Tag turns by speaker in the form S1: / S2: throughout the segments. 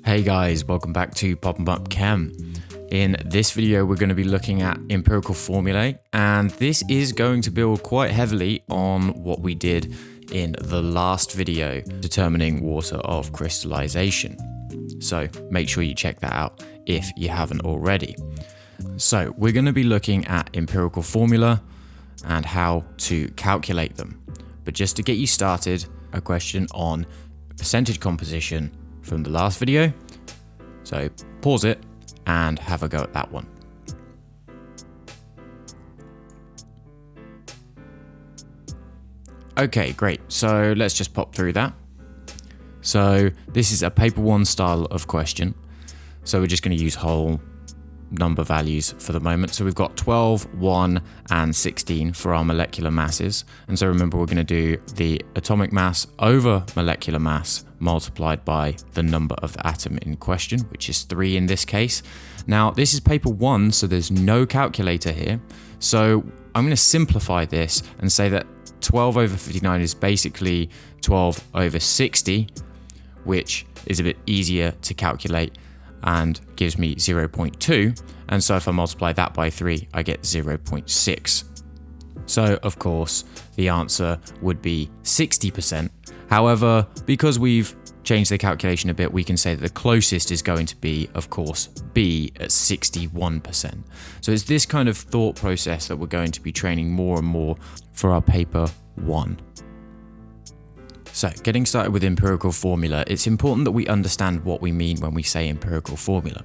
S1: Hey guys, welcome back to Pop 'em Up Chem. In this video, we're going to be looking at empirical formulae, and this is going to build quite heavily on what we did in the last video, determining water of crystallization. So make sure you check that out if you haven't already. So we're going to be looking at empirical formula and how to calculate them. But just to get you started, a question on percentage composition from the last video. So pause it and have a go at that one. Okay, great. So let's just pop through that. So this is a paper 1 style of question. So we're just going to use whole number values for the moment. So we've got 12, 1, and 16 for our molecular masses. And so remember, we're going to do the atomic mass over molecular mass multiplied by the number of the atom in question, which is 3 in this case. Now, this is paper 1, so there's no calculator here. So I'm going to simplify this and say that 12 over 59 is basically 12 over 60, which is a bit easier to calculate and gives me 0.2. And so if I multiply that by 3, I get 0.6. So of course, the answer would be 60%. However, because we've changed the calculation a bit, we can say that the closest is going to be, of course, B at 61%. So it's this kind of thought process that we're going to be training more and more for our paper 1. So, getting started with empirical formula, it's important that we understand what we mean when we say empirical formula.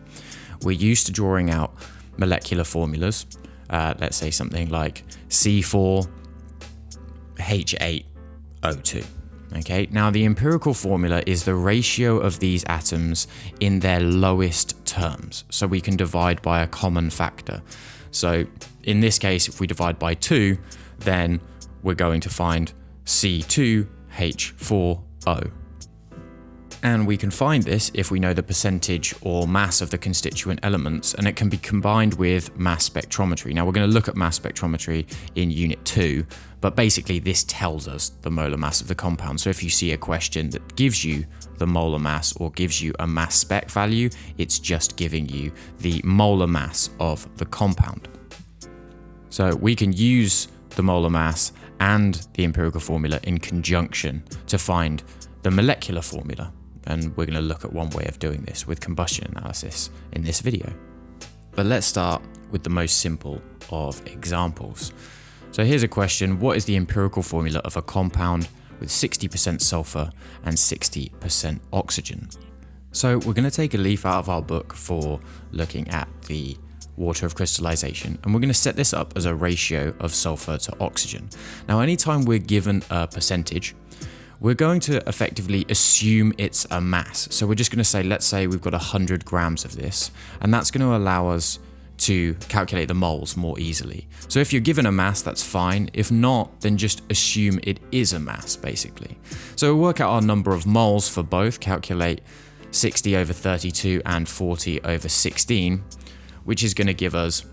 S1: We're used to drawing out molecular formulas, let's say something like C4H8O2. Okay, now the empirical formula is the ratio of these atoms in their lowest terms. So we can divide by a common factor. So in this case, if we divide by 2, then we're going to find C2H4O. And we can find this if we know the percentage or mass of the constituent elements, and it can be combined with mass spectrometry. Now we're going to look at mass spectrometry in Unit 2, but basically this tells us the molar mass of the compound. So if you see a question that gives you the molar mass or gives you a mass spec value, it's just giving you the molar mass of the compound. So we can use the molar mass and the empirical formula in conjunction to find the molecular formula. And we're going to look at one way of doing this with combustion analysis in this video. But let's start with the most simple of examples. So here's a question: what is the empirical formula of a compound with 60% sulfur and 60% oxygen? So we're going to take a leaf out of our book for looking at the water of crystallization, and we're going to set this up as a ratio of sulfur to oxygen. Now, anytime we're given a percentage, we're going to effectively assume it's a mass. So we're just going to say, let's say we've got 100 grams of this, and that's going to allow us to calculate the moles more easily. So if you're given a mass, that's fine. If not, then just assume it is a mass, basically. So we'll work out our number of moles for both, calculate 60 over 32 and 40 over 16, which is going to give us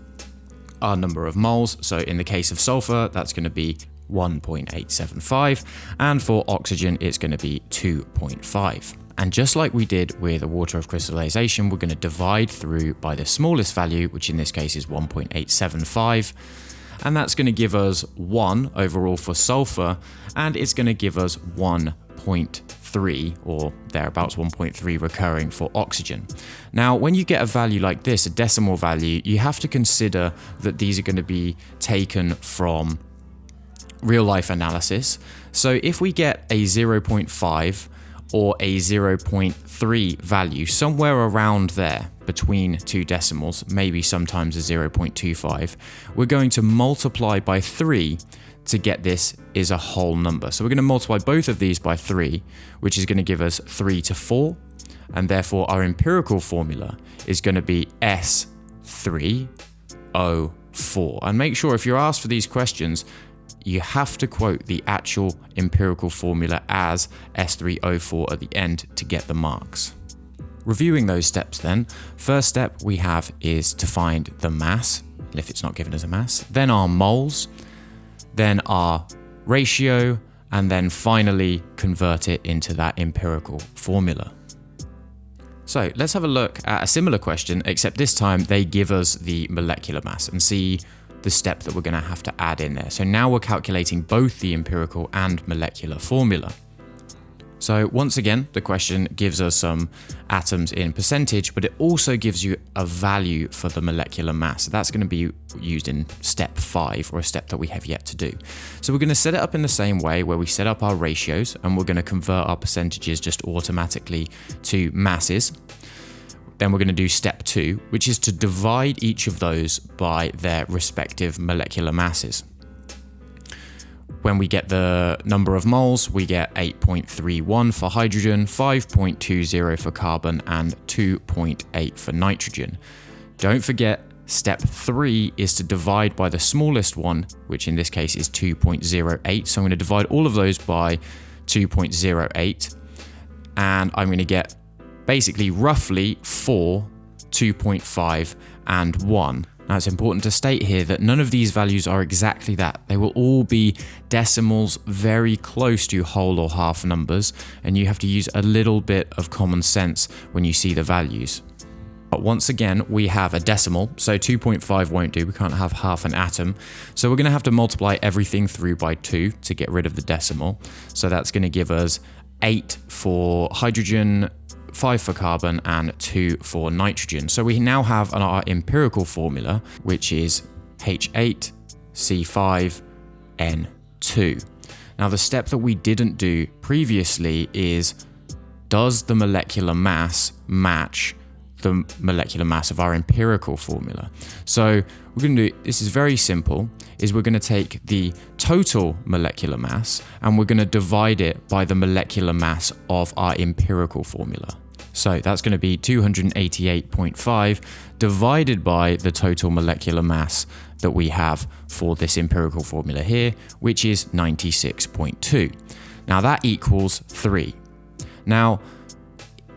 S1: our number of moles. So in the case of sulfur, that's going to be 1.875, and for oxygen, it's going to be 2.5. And just like we did with the water of crystallization, we're going to divide through by the smallest value, which in this case is 1.875. And that's going to give us 1 overall for sulfur, and it's going to give us 1.3 or thereabouts, 1.3 recurring for oxygen. Now, when you get a value like this, a decimal value, you have to consider that these are going to be taken from real life analysis. So if we get a 0.5 or a 0.3 value, somewhere around there between two decimals, maybe sometimes a 0.25, we're going to multiply by 3 to get this is a whole number. So we're going to multiply both of these by 3, which is going to give us 3 to 4, and therefore our empirical formula is going to be S3O4. And make sure if you're asked for these questions, you have to quote the actual empirical formula as S3O4 at the end to get the marks. Reviewing those steps then, first step we have is to find the mass, if it's not given as a mass, then our moles, then our ratio, and then finally convert it into that empirical formula. So let's have a look at a similar question, except this time they give us the molecular mass and see the step that we're going to have to add in there. So now we're calculating both the empirical and molecular formula. So once again, the question gives us some atoms in percentage, but it also gives you a value for the molecular mass. So that's going to be used in step 5, or a step that we have yet to do. So we're going to set it up in the same way where we set up our ratios, and we're going to convert our percentages just automatically to masses. Then we're going to do step 2, which is to divide each of those by their respective molecular masses. When we get the number of moles, we get 8.31 for hydrogen, 5.20 for carbon, and 2.8 for nitrogen. Don't forget, step 3 is to divide by the smallest one, which in this case is 2.08. So I'm going to divide all of those by 2.08, and I'm going to get basically roughly 4, 2.5, and 1. Now it's important to state here that none of these values are exactly that. They will all be decimals very close to whole or half numbers, and you have to use a little bit of common sense when you see the values. But once again, we have a decimal, so 2.5 won't do, we can't have half an atom. So we're going to have to multiply everything through by 2 to get rid of the decimal. So that's going to give us 8 for hydrogen, 5 for carbon, and 2 for nitrogen. So we now have our empirical formula, which is H8C5N2. Now the step that we didn't do previously is, does the molecular mass match the molecular mass of our empirical formula? So we're going to do, this is very simple, is we're going to take the total molecular mass and we're going to divide it by the molecular mass of our empirical formula. So that's going to be 288.5 divided by the total molecular mass that we have for this empirical formula here, which is 96.2. Now that equals 3. Now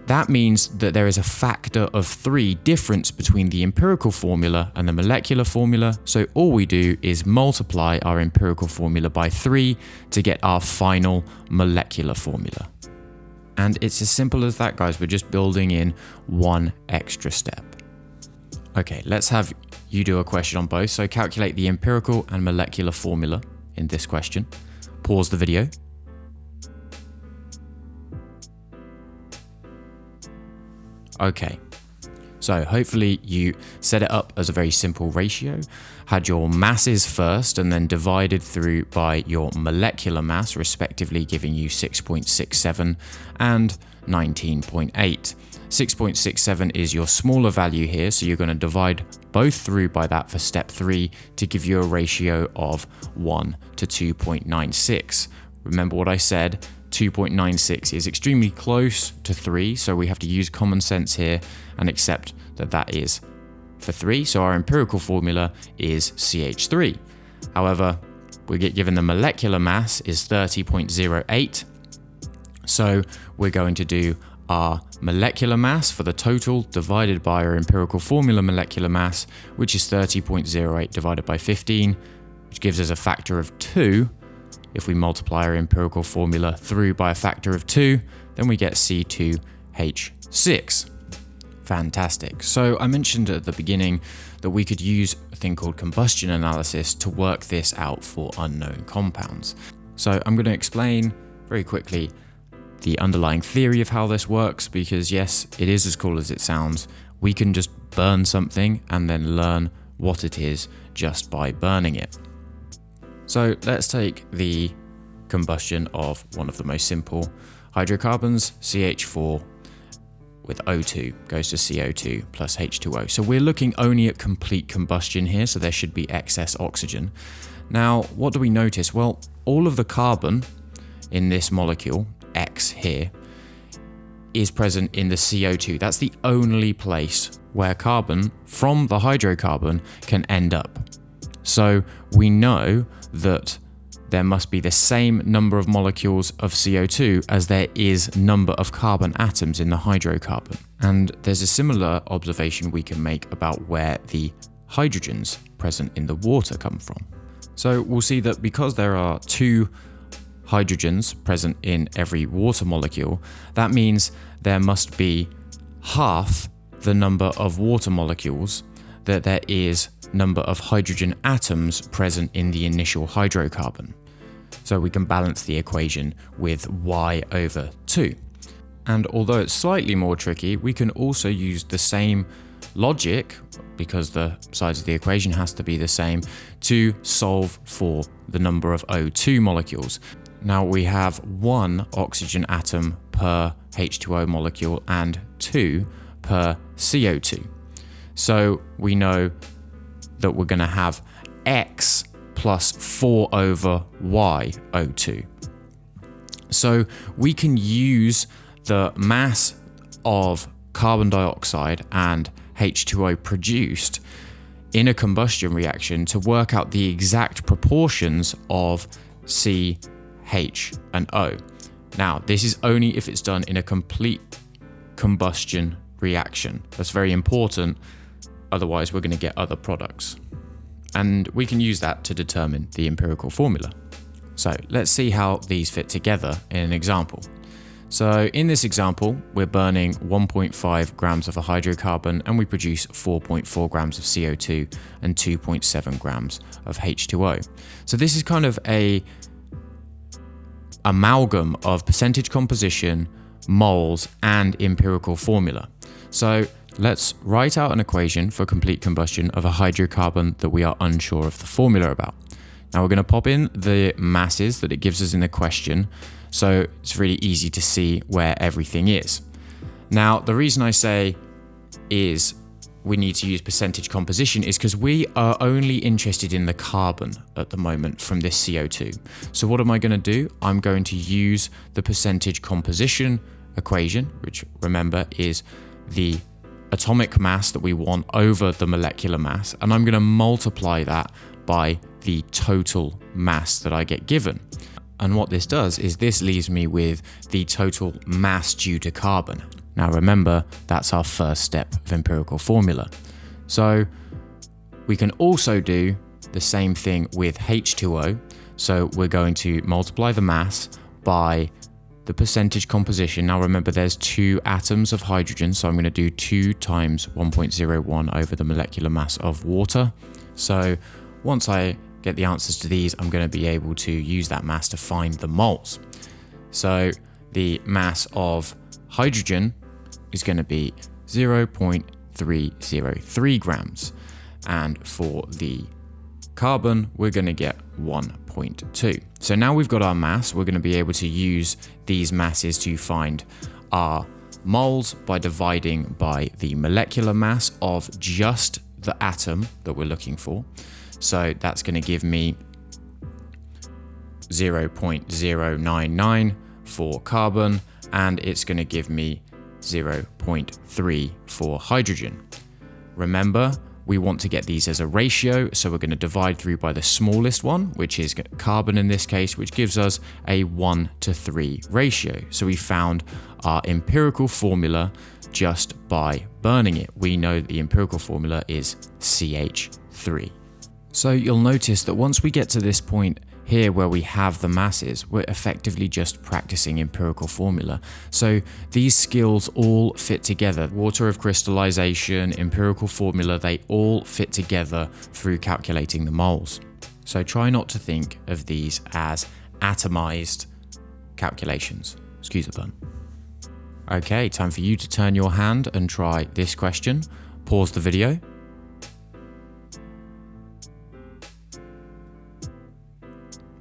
S1: that means that there is a factor of 3 difference between the empirical formula and the molecular formula. So all we do is multiply our empirical formula by 3 to get our final molecular formula. And it's as simple as that, guys. We're just building in one extra step. Okay, let's have you do a question on both. So calculate the empirical and molecular formula in this question. Pause the video. Okay, so hopefully you set it up as a very simple ratio, had your masses first and then divided through by your molecular mass, respectively giving you 6.67 and 19.8. 6.67 is your smaller value here, so you're going to divide both through by that for step 3 to give you a ratio of 1 to 2.96. Remember what I said, 2.96 is extremely close to 3, so we have to use common sense here and accept that that is for 3. So our empirical formula is CH3. However, we get given the molecular mass is 30.08. So we're going to do our molecular mass for the total divided by our empirical formula molecular mass, which is 30.08 divided by 15, which gives us a factor of 2. If we multiply our empirical formula through by a factor of 2, then we get C2H6. Fantastic. So I mentioned at the beginning that we could use a thing called combustion analysis to work this out for unknown compounds. So I'm going to explain very quickly the underlying theory of how this works, because yes, it is as cool as it sounds. We can just burn something and then learn what it is just by burning it. So let's take the combustion of one of the most simple hydrocarbons, CH4 with O2 goes to CO2 plus H2O. So we're looking only at complete combustion here, so there should be excess oxygen. Now, what do we notice? Well, all of the carbon in this molecule, X here, is present in the CO2. That's the only place where carbon from the hydrocarbon can end up. So we know that there must be the same number of molecules of CO2 as there is number of carbon atoms in the hydrocarbon. And there's a similar observation we can make about where the hydrogens present in the water come from. So we'll see that because there are 2 hydrogens present in every water molecule, that means there must be half the number of water molecules that there is number of hydrogen atoms present in the initial hydrocarbon. So we can balance the equation with y over 2. And although it's slightly more tricky, we can also use the same logic, because the size of the equation has to be the same, to solve for the number of O2 molecules. Now we have 1 oxygen atom per H2O molecule and 2 per CO2. So we know that we're going to have X plus 4 over Y O2. So we can use the mass of carbon dioxide and H2O produced in a combustion reaction to work out the exact proportions of C, H, and O. Now, this is only if it's done in a complete combustion reaction. That's very important, otherwise we're going to get other products. And we can use that to determine the empirical formula. So let's see how these fit together in an example. So in this example, we're burning 1.5 grams of a hydrocarbon and we produce 4.4 grams of CO2 and 2.7 grams of H2O. So this is kind of a amalgam of percentage composition, moles, and empirical formula. So let's write out an equation for complete combustion of a hydrocarbon that we are unsure of the formula about. Now we're going to pop in the masses that it gives us in the question, so it's really easy to see where everything is. Now, the reason I say is we need to use percentage composition is because we are only interested in the carbon at the moment from this CO2. So what am I going to do? I'm going to use the percentage composition equation, which remember is the atomic mass that we want over the molecular mass, and I'm going to multiply that by the total mass that I get given. And what this does is this leaves me with the total mass due to carbon. Now remember, that's our first step of empirical formula. So we can also do the same thing with H2O. So we're going to multiply the mass by the percentage composition. Now remember, there's 2 atoms of hydrogen, so I'm going to do 2 times 1.01 over the molecular mass of water. So once I get the answers to these, I'm going to be able to use that mass to find the moles. So the mass of hydrogen is going to be 0.303 grams. And for the carbon, we're going to get 1.2. So now we've got our mass, we're going to be able to use these masses to find our moles by dividing by the molecular mass of just the atom that we're looking for. So that's going to give me 0.099 for carbon, and it's going to give me 0.3 for hydrogen. Remember, we want to get these as a ratio, so we're going to divide through by the smallest one, which is carbon in this case, which gives us a 1:3 ratio. So we found our empirical formula just by burning it. We know that the empirical formula is CH3. So you'll notice that once we get to this point here where we have the masses, we're effectively just practicing empirical formula. So these skills all fit together. Water of crystallization, empirical formula, they all fit together through calculating the moles. So try not to think of these as atomized calculations. Excuse the pun. Okay, time for you to turn your hand and try this question. Pause the video.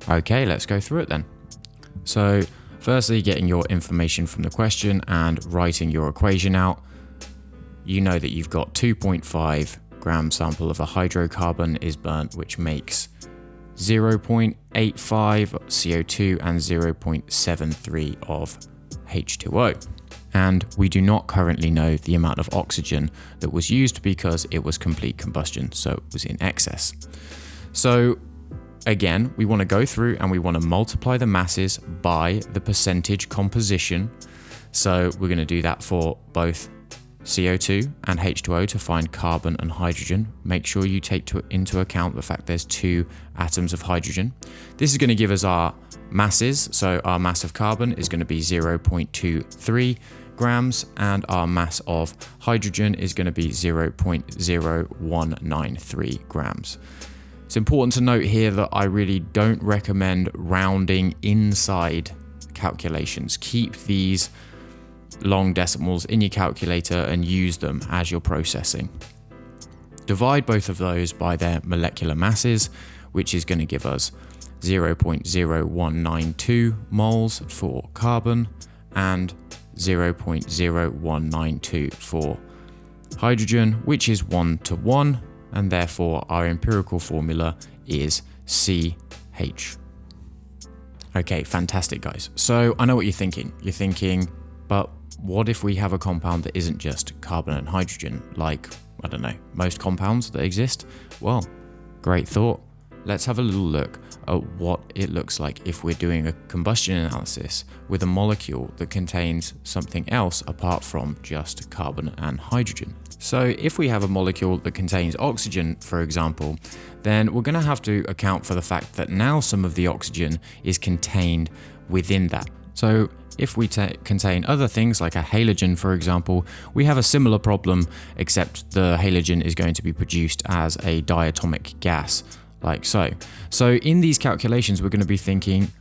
S1: Okay, let's go through it then. So firstly, getting your information from the question and writing your equation out. You know that you've got 2.5 gram sample of a hydrocarbon is burnt, which makes 0.85 CO2 and 0.73 of H2O. And we do not currently know the amount of oxygen that was used because it was complete combustion, so it was in excess. So again, we want to go through and we want to multiply the masses by the percentage composition. So we're going to do that for both CO2 and H2O to find carbon and hydrogen. Make sure you take into account the fact there's 2 atoms of hydrogen. This is going to give us our masses. So our mass of carbon is going to be 0.23 grams, and our mass of hydrogen is going to be 0.0193 grams. It's important to note here that I really don't recommend rounding inside calculations. Keep these long decimals in your calculator and use them as you're processing. Divide both of those by their molecular masses, which is going to give us 0.0192 moles for carbon and 0.0192 for hydrogen, which is 1:1, and therefore our empirical formula is CH. Okay, fantastic guys. So I know what you're thinking. You're thinking, but what if we have a compound that isn't just carbon and hydrogen, like, I don't know, most compounds that exist? Well, great thought. Let's have a little look at what it looks like if we're doing a combustion analysis with a molecule that contains something else apart from just carbon and hydrogen. So if we have a molecule that contains oxygen, for example, then we're going to have to account for the fact that now some of the oxygen is contained within that. So if we contain other things like a halogen, for example, we have a similar problem, except the halogen is going to be produced as a diatomic gas, like so. So in these calculations, we're going to be thinking,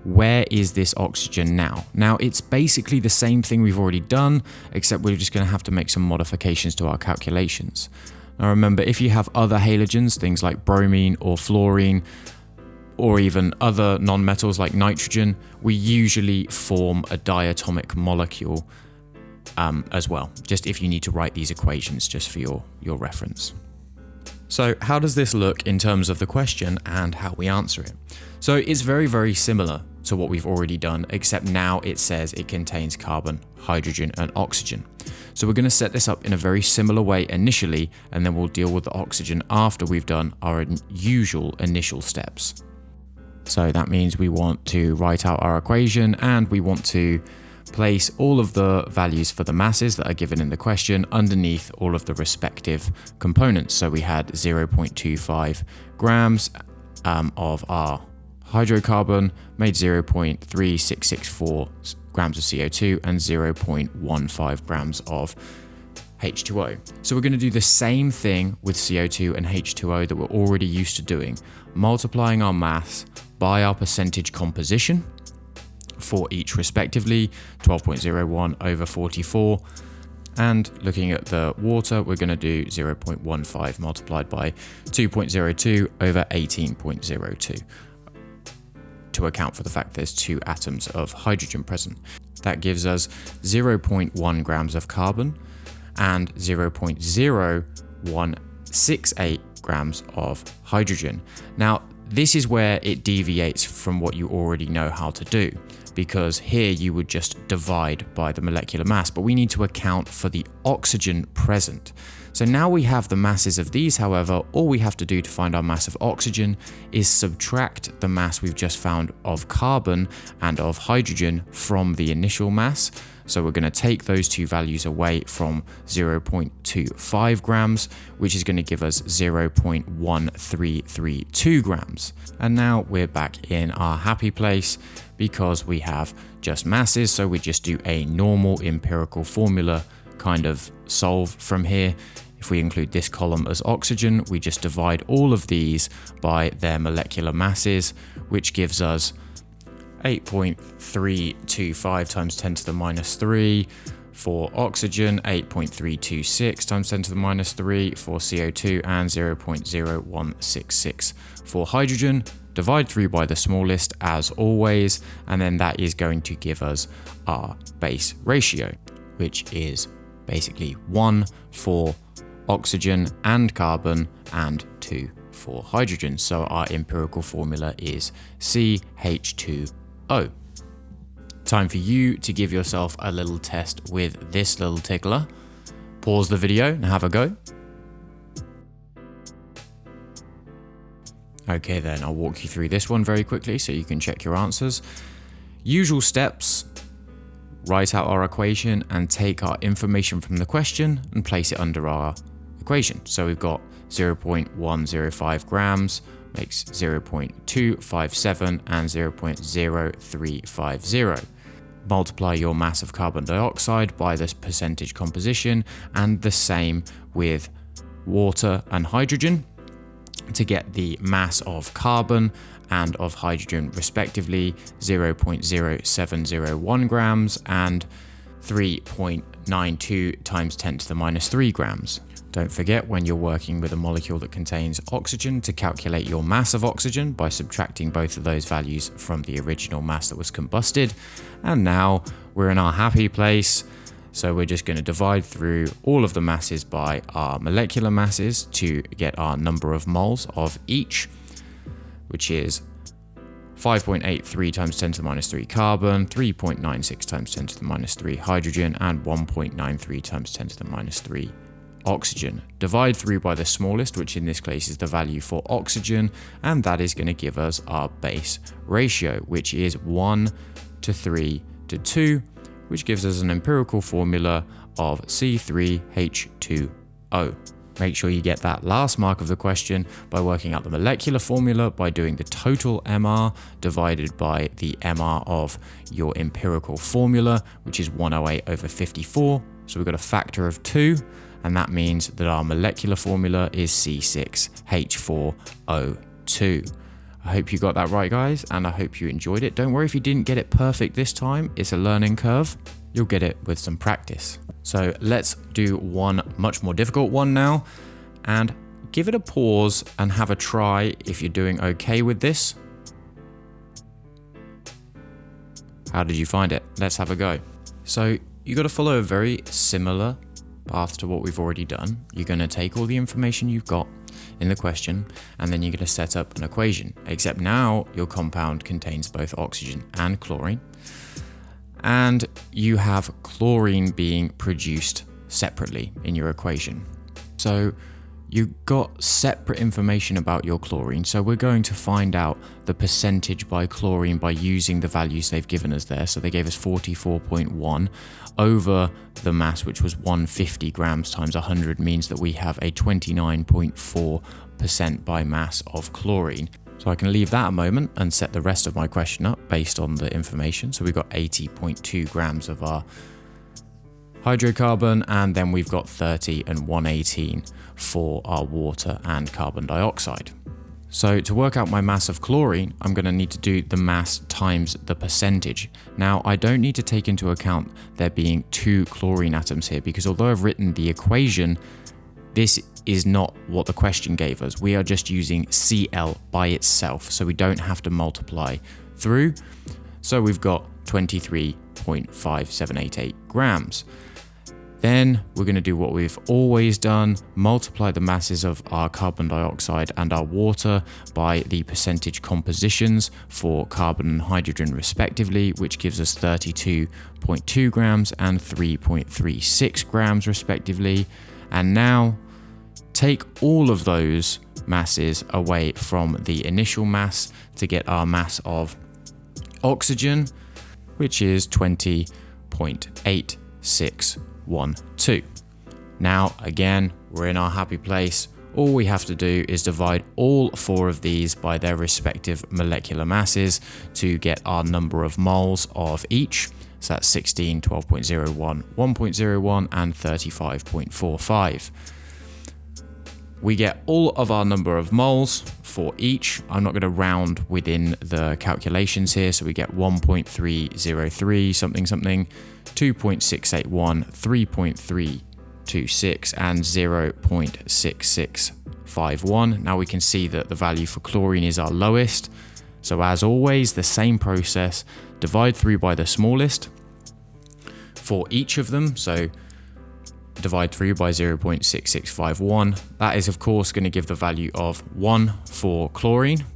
S1: where is this oxygen now? Now, it's basically the same thing we've already done, except we're just going to have to make some modifications to our calculations. Now remember, if you have other halogens, things like bromine or fluorine, or even other non-metals like nitrogen, we usually form a diatomic molecule as well, just if you need to write these equations just for your reference. So how does this look in terms of the question and how we answer it? So it's very, very similar to what we've already done, except now it says it contains carbon, hydrogen, and oxygen. So we're going to set this up in a very similar way initially, and then we'll deal with the oxygen after we've done our usual initial steps. So that means we want to write out our equation, and we want to place all of the values for the masses that are given in the question underneath all of the respective components. So we had 0.25 grams of our hydrocarbon made 0.3664 grams of CO2 and 0.15 grams of H2O. So we're going to do the same thing with CO2 and H2O that we're already used to doing, multiplying our mass by our percentage composition for each respectively, 12.01 over 44. And looking at the water, we're going to do 0.15 multiplied by 2.02 over 18.02 to account for the fact there's 2 atoms of hydrogen present. That gives us 0.1 grams of carbon and 0.0168 grams of hydrogen. Now, this is where it deviates from what you already know how to do, because here you would just divide by the molecular mass, but we need to account for the oxygen present. So now we have the masses of these, however, all we have to do to find our mass of oxygen is subtract the mass we've just found of carbon and of hydrogen from the initial mass. So we're going to take those two values away from 0.25 grams, which is going to give us 0.1332 grams. And now we're back in our happy place because we have just masses. So we just do a normal empirical formula kind of solve from here. If we include this column as oxygen, we just divide all of these by their molecular masses, which gives us 8.325 times 10 to the minus 3 for oxygen, 8.326 times 10 to the minus 3 for CO2, and 0.0166 for hydrogen. Divide through by the smallest as always, and then that is going to give us our base ratio, which is basically 1 for oxygen and carbon and 2 for hydrogen. So our empirical formula is CH2O. Time for you to give yourself a little test with this little tickler. Pause the video and have a go. Okay then, I'll walk you through this one very quickly so you can check your answers. Usual steps: write out our equation and take our information from the question and place it under our equation. So we've got 0.105 grams makes 0.257 and 0.0350. multiply your mass of carbon dioxide by this percentage composition, and the same with water and hydrogen to get the mass of carbon and of hydrogen respectively 0.0701 grams and 3.92 times 10 to the minus 3 grams. Don't forget, when you're working with a molecule that contains oxygen, to calculate your mass of oxygen by subtracting both of those values from the original mass that was combusted. And now we're in our happy place. So we're just going to divide through all of the masses by our molecular masses to get our number of moles of each, which is 5.83 times 10 to the minus 3 carbon, 3.96 times 10 to the minus 3 hydrogen, and 1.93 times 10 to the minus 3 oxygen. Divide through by the smallest, which in this case is the value for oxygen, and that is going to give us our base ratio, which is 1 to 3 to 2, which gives us an empirical formula of C3H2O. Make sure you get that last mark of the question by working out the molecular formula by doing the total MR divided by the MR of your empirical formula, which is 108 over 54. So we've got a factor of 2, and that means that our molecular formula is C6H4O2. I hope you got that right, guys, and I hope you enjoyed it. Don't worry if you didn't get it perfect this time. It's a learning curve. You'll get it with some practice. So let's do one much more difficult one now, and give it a pause and have a try if you're doing okay with this. How did you find it? Let's have a go. So you got to follow a very similar path to what we've already done. You're going to take all the information you've got in the question, and then you're going to set up an equation, except now your compound contains both oxygen and chlorine, and you have chlorine being produced separately in your equation. So you got separate information about your chlorine, so we're going to find out the percentage by chlorine by using the values they've given us there. So they gave us 44.1 over the mass, which was 150 grams times 100, means that we have a 29.4% by mass of chlorine. So I can leave that a moment and set the rest of my question up based on the information. So we've got 80.2 grams of our hydrocarbon, and then we've got 30 and 118 for our water and carbon dioxide. So to work out my mass of chlorine, I'm going to need to do the mass times the percentage. Now, I don't need to take into account there being 2 chlorine atoms here, because although I've written the equation, this is not what the question gave us. We are just using Cl by itself, so we don't have to multiply through. So we've got 23.5788 grams. Then we're going to do what we've always done, multiply the masses of our carbon dioxide and our water by the percentage compositions for carbon and hydrogen respectively, which gives us 32.2 grams and 3.36 grams respectively. And now take all of those masses away from the initial mass to get our mass of oxygen, which is 20.861. 2. Now, again, we're in our happy place. All we have to do is divide all 4 of these by their respective molecular masses to get our number of moles of each. So that's 16, 12.01, 1.01, and 35.45. We get all of our number of moles for each. I'm not going to round within the calculations here, so we get 1.303 something something, 2.681, 3.326, and 0.6651. Now we can see that the value for chlorine is our lowest. So as always, the same process, divide through by the smallest for each of them. So divide through by 0.6651. That is of course going to give the value of 1 for chlorine,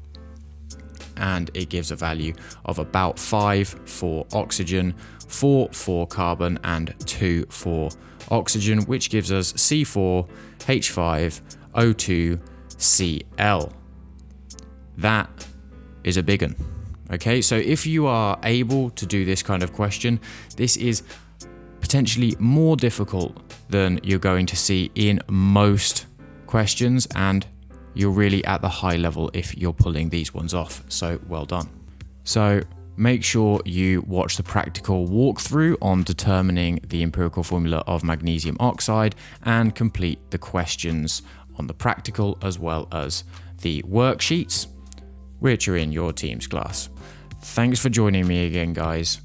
S1: and it gives a value of about 5 for oxygen, 4 for carbon, and 2 for oxygen, which gives us C4H5O2Cl. That is a big one. Okay, so if you are able to do this kind of question, this is potentially more difficult than you're going to see in most questions, and you're really at the high level if you're pulling these ones off. So well done. So make sure you watch the practical walkthrough on determining the empirical formula of magnesium oxide and complete the questions on the practical as well as the worksheets, which are in your Teams class. Thanks for joining me again, guys.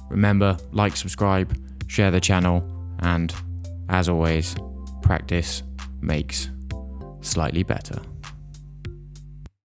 S1: Remember, like, subscribe, share the channel, and as always, practice makes slightly better.